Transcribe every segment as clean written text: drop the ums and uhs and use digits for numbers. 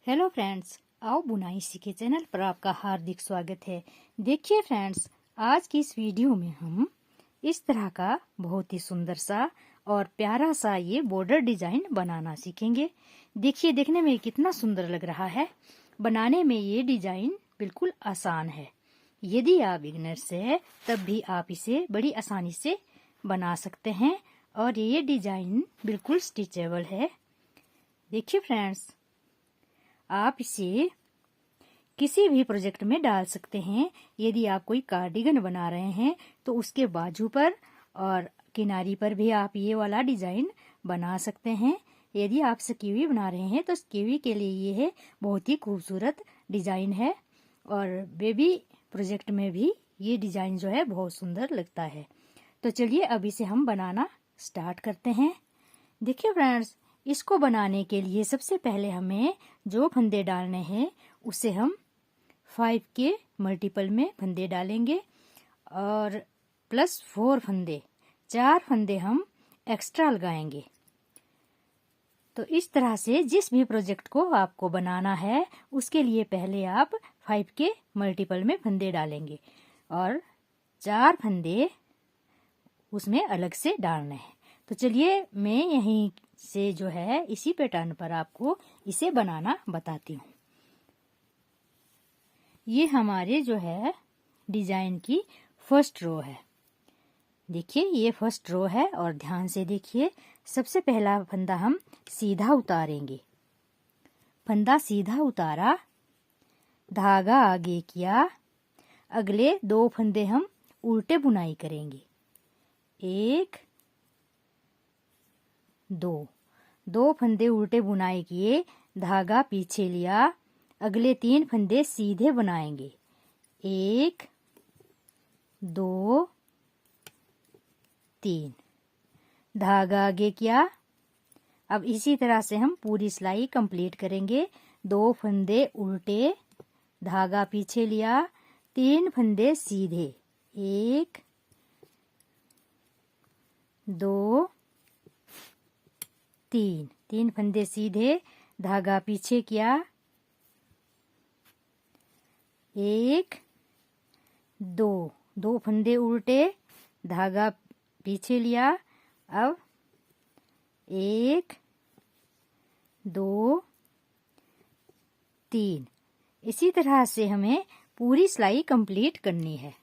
Hello friends, आओ बुनाई सीखे चैनल पर आपका हार्दिक स्वागत है। देखिए फ्रेंड्स, आज की इस वीडियो में हम इस तरह का बहुत ही सुंदर सा और प्यारा सा ये बॉर्डर डिजाइन बनाना सीखेंगे। देखिए, देखने में कितना सुंदर लग रहा है। बनाने में ये डिजाइन बिल्कुल आसान है। यदि आप बिगिनर्स है तब भी आप इसे बड़ी आसानी से बना सकते हैं और ये डिजाइन बिल्कुल स्टिचेबल है। देखिए फ्रेंड्स, आप इसे किसी भी प्रोजेक्ट में डाल सकते हैं। यदि आप कोई कार्डिगन बना रहे हैं तो उसके बाजू पर और किनारी पर भी आप ये वाला डिजाइन बना सकते हैं। यदि आप स्कीवी बना रहे हैं तो स्कीवी के लिए ये है बहुत ही खूबसूरत डिजाइन है और बेबी प्रोजेक्ट में भी ये डिजाइन जो है बहुत सुंदर लगता है। तो चलिए अब इसे हम बनाना स्टार्ट करते हैं। देखिए फ्रेंड्स, इसको बनाने के लिए सबसे पहले हमें जो फंदे डालने हैं उसे हम 5 के मल्टीपल में फंदे डालेंगे और प्लस 4 फंदे, 4 फंदे हम एक्स्ट्रा लगाएंगे। तो इस तरह से जिस भी प्रोजेक्ट को आपको बनाना है उसके लिए पहले आप 5 के मल्टीपल में फंदे डालेंगे और 4 फंदे उसमें अलग से डालने हैं। तो चलिए मैं यहीं से जो है इसी पैटर्न पर आपको इसे बनाना बताती हूँ। ये हमारे जो है डिजाइन की फर्स्ट रो है। देखिए, ये फर्स्ट रो है और ध्यान से देखिए, सबसे पहला फंदा हम सीधा उतारेंगे। फंदा सीधा उतारा, धागा आगे किया, अगले 2 फंदे हम उल्टे बुनाई करेंगे। 1 2 फंदे उल्टे बुनाई किए, धागा पीछे लिया, अगले 3 फंदे सीधे बनाएंगे। 1 2 3, धागा आगे किया। अब इसी तरह से हम पूरी सिलाई कंप्लीट करेंगे। 2 फंदे उल्टे, धागा पीछे लिया, 3 फंदे सीधे। 1 2 3 फंदे सीधे, धागा पीछे किया। 1 2 फंदे उल्टे, धागा पीछे लिया। अब 1 2 3, इसी तरह से हमें पूरी सिलाई कंप्लीट करनी है।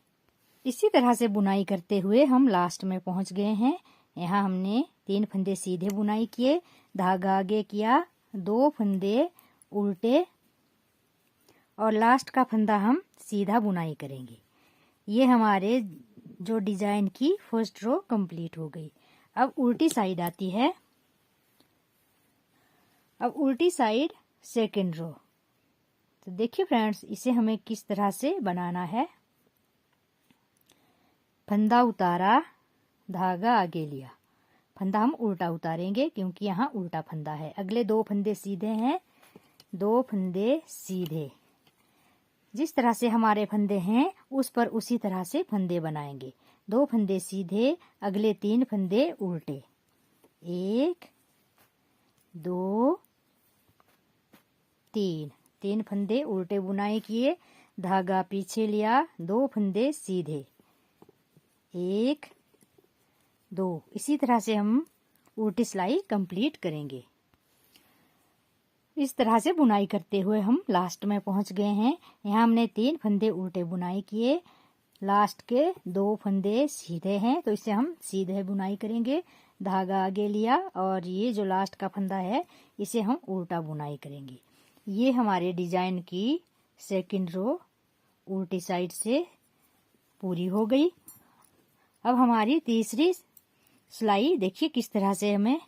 इसी तरह से बुनाई करते हुए हम लास्ट में पहुंच गए हैं। यहाँ हमने 3 फंदे सीधे बुनाई किए, धागा आगे किया, 2 फंदे उल्टे और लास्ट का फंदा हम सीधा बुनाई करेंगे। ये हमारे जो डिजाइन की फर्स्ट रो कंप्लीट हो गई। अब उल्टी साइड आती है। अब उल्टी साइड सेकंड रो। तो देखिए फ्रेंड्स, इसे हमें किस तरह से बनाना है। फंदा उतारा, धागा आगे लिया, फंदा हम उल्टा उतारेंगे क्योंकि यहाँ उल्टा फंदा है। अगले 2 फंदे सीधे हैं, 2 फंदे सीधे। जिस तरह से हमारे फंदे हैं उस पर उसी तरह से फंदे बनाएंगे। 2 फंदे सीधे, अगले 3 फंदे उल्टे। 1 2 3 फंदे उल्टे बुनाई किए, धागा पीछे लिया, 2 फंदे सीधे। 1 2, इसी तरह से हम उल्टी सिलाई कंप्लीट करेंगे। इस तरह से बुनाई करते हुए हम लास्ट में पहुंच गए हैं। यहाँ हमने 3 फंदे उल्टे बुनाई किए, लास्ट के 2 फंदे सीधे हैं तो इसे हम सीधे बुनाई करेंगे। धागा आगे लिया और ये जो लास्ट का फंदा है इसे हम उल्टा बुनाई करेंगे। ये हमारे डिजाइन की सेकंड रो उल्टी साइड से पूरी हो गई। अब हमारी तीसरी सिलाई देखिए किस तरह से हमें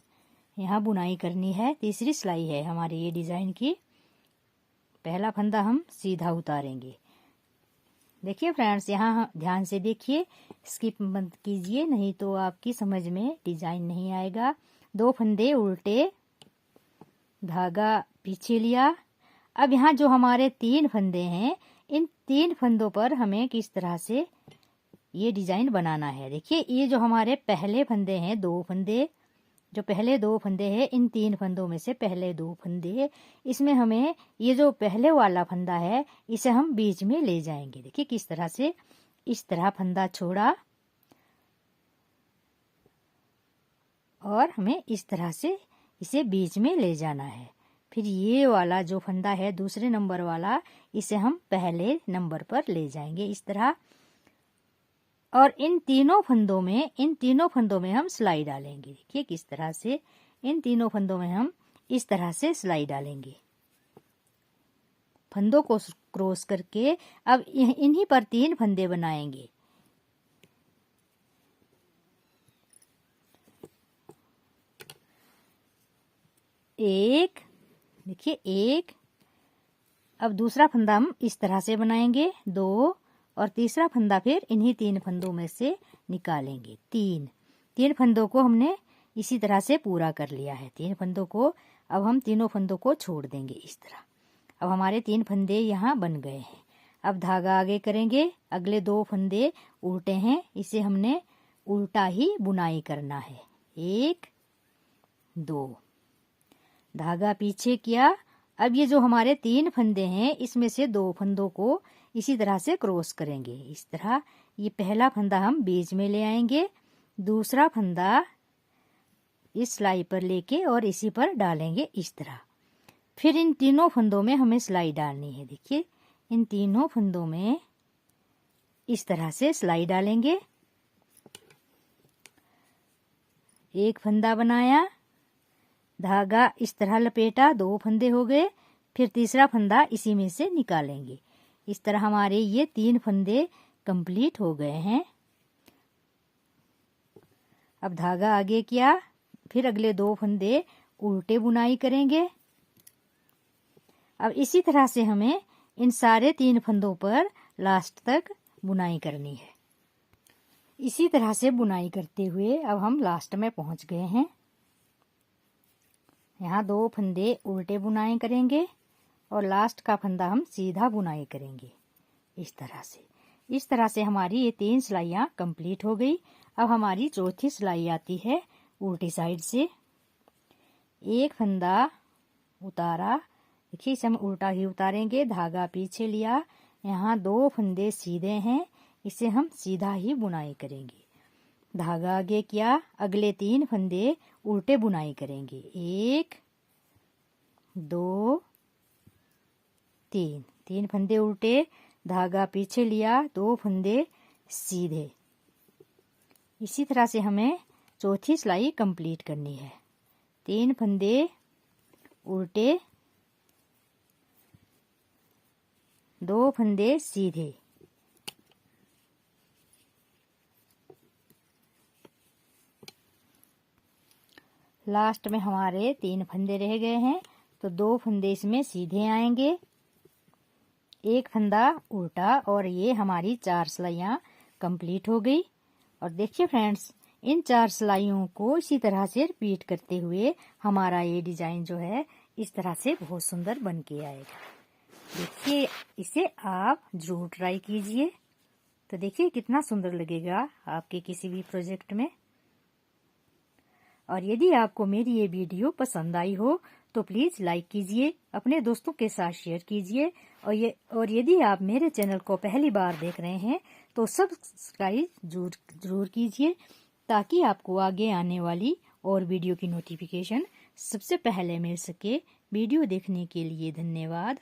यहाँ बुनाई करनी है। तीसरी सिलाई है हमारी ये डिजाइन की। पहला फंदा हम सीधा उतारेंगे। देखिए फ्रेंड्स, यहाँ ध्यान से देखिए, स्किप मत कीजिए नहीं तो आपकी समझ में डिजाइन नहीं आएगा। 2 फंदे उल्टे, धागा पीछे लिया। अब यहाँ जो हमारे 3 फंदे हैं, इन 3 फंदों पर हमें किस तरह से ये डिजाइन बनाना है। देखिए, ये जो हमारे पहले फंदे हैं, 2 फंदे, जो पहले 2 फंदे हैं, इन 3 फंदों में से पहले 2 फंदे, इसमें हमें ये जो पहले वाला फंदा है इसे हम बीच में ले जाएंगे। देखिए किस तरह से, इस तरह फंदा छोड़ा और हमें इस तरह से इसे बीच में ले जाना है। फिर ये वाला जो फंदा है दूसरे नंबर वाला, इसे हम पहले नंबर पर ले जाएंगे इस तरह। और इन तीनों फंदों में हम सिलाई डालेंगे। देखिए किस तरह से, इन तीनों फंदों में हम इस तरह से सिलाई डालेंगे। फंदों को क्रॉस करके अब इन्हीं पर 3 फंदे बनाएंगे। एक, देखिए एक। अब दूसरा फंदा हम इस तरह से बनाएंगे 2, और तीसरा फंदा फिर इन्हीं 3 फंदों में से निकालेंगे 3 फंदों को हमने इसी तरह से पूरा कर लिया है। 3 फंदों को अब हम तीनों फंदों को छोड़ देंगे इस तरह। अब हमारे 3 फंदे यहाँ बन गए हैं। अब धागा आगे करेंगे। अगले 2 फंदे उल्टे हैं, इसे हमने उल्टा ही बुनाई करना है। 1 2, धागा पीछे किया। अब ये जो हमारे 3 फंदे हैं इसमें से 2 फंदों को इसी तरह से क्रॉस करेंगे इस तरह। ये पहला फंदा हम बीच में ले आएंगे, दूसरा फंदा इस सिलाई पर लेके और इसी पर डालेंगे इस तरह। फिर इन तीनों फंदों में हमें सिलाई डालनी है। देखिए इन तीनों फंदों में इस तरह से सिलाई डालेंगे। एक फंदा बनाया, धागा इस तरह लपेटा, 2 फंदे हो गए। फिर तीसरा फंदा इसी में से निकालेंगे। इस तरह हमारे ये 3 फंदे कंप्लीट हो गए हैं। अब धागा आगे किया, फिर अगले 2 फंदे उल्टे बुनाई करेंगे। अब इसी तरह से हमें इन सारे 3 फंदों पर लास्ट तक बुनाई करनी है। इसी तरह से बुनाई करते हुए अब हम लास्ट में पहुंच गए हैं। यहाँ 2 फंदे उल्टे बुनाई करेंगे और लास्ट का फंदा हम सीधा बुनाई करेंगे इस तरह से। इस तरह से हमारी ये 3 सिलाइयाँ कंप्लीट हो गई। अब हमारी चौथी सिलाई आती है उल्टी साइड से। एक फंदा उतारा, देखिए इसे हम उल्टा ही उतारेंगे। धागा पीछे लिया, यहाँ 2 फंदे सीधे हैं, इसे हम सीधा ही बुनाई करेंगे। धागा आगे किया, अगले 3 फंदे उल्टे बुनाई करेंगे। 1 2 3 फंदे उल्टे, धागा पीछे लिया, 2 फंदे सीधे। इसी तरह से हमें चौथी सिलाई कंप्लीट करनी है। 3 फंदे उल्टे, 2 फंदे सीधे। लास्ट में हमारे 3 फंदे रह गए हैं, तो 2 फंदे इसमें सीधे आएंगे, 1 फंदा उल्टा, और ये हमारी 4 सिलाइयाँ कंप्लीट हो गई। और देखिए फ्रेंड्स, इन 4 सिलाइयों को इसी तरह से रिपीट करते हुए हमारा ये डिजाइन जो है इस तरह से बहुत सुंदर बन के आएगा। देखिए इसे आप जरूर ट्राई कीजिए, तो देखिए कितना सुंदर लगेगा आपके किसी भी प्रोजेक्ट में। और यदि आपको मेरी ये वीडियो पसंद आई हो तो प्लीज लाइक कीजिए, अपने दोस्तों के साथ शेयर कीजिए, और यदि आप मेरे चैनल को पहली बार देख रहे हैं तो सब्सक्राइब जरूर कीजिए, ताकि आपको आगे आने वाली और वीडियो की नोटिफिकेशन सबसे पहले मिल सके। वीडियो देखने के लिए धन्यवाद।